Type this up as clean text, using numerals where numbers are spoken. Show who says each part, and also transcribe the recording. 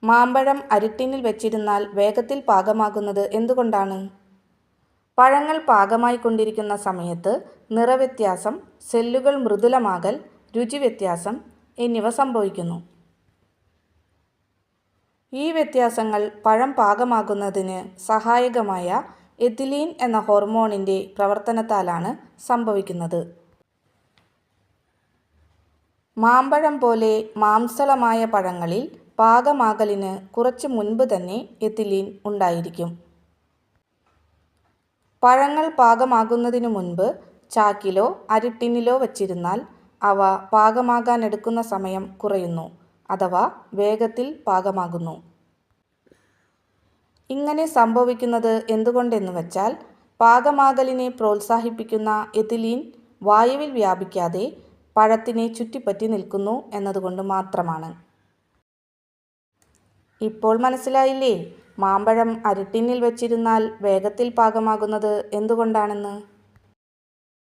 Speaker 1: മാമ്പഴം അരിട്ടിന്നിൽ വെച്ചിരുന്നാൽ വേഗത്തിൽ പാകമാകുന്നത് എന്തുകൊണ്ടാണ്? പഴങ്ങൾ പാകമായിക്കൊണ്ടിരിക്കുന്ന സമയത്ത് നിറവ്യത്യാസം, സെല്ലുകൾ മൃദുലമാകൽ, രുചിവ്യത്യാസം എന്നിവ സംഭവിക്കുന്നു. ഈ വ്യത്യാസങ്ങൾ പഴം പാകമാകുന്നതിന് സഹായകമായ എഥിലീൻ എന്ന ഹോർമോണിൻ്റെ പ്രവർത്തനത്താലാണ് സംഭവിക്കുന്നത്. മാമ്പഴം പോലെ മാംസളമായ പഴങ്ങളിൽ പാകമാകലിന് കുറച്ച് മുൻപ് തന്നെ എഥിലീൻ ഉണ്ടായിരിക്കും. പഴങ്ങൾ പാകമാകുന്നതിനു മുൻപ് ചാക്കിലോ അരിട്ടിന്നിലോ വച്ചിരുന്നാൽ അവ പാകമാകാനെടുക്കുന്ന സമയം കുറയുന്നു, അഥവാ വേഗത്തിൽ പാകമാകുന്നു. ഇങ്ങനെ സംഭവിക്കുന്നത് എന്തുകൊണ്ടെന്ന് വച്ചാൽ പാകമാകലിനെ പ്രോത്സാഹിപ്പിക്കുന്ന എഥിലീൻ വായുവിൽ വ്യാപിക്കാതെ പഴത്തിനെ ചുറ്റിപ്പറ്റി നിൽക്കുന്നു എന്നതുകൊണ്ട് മാത്രമാണ്. ഇപ്പോൾ മനസ്സിലായില്ലേ മാമ്പഴം അരിട്ടിന്നിൽ വച്ചിരുന്നാൽ വേഗത്തിൽ പാകമാകുന്നത് എന്തുകൊണ്ടാണെന്ന്?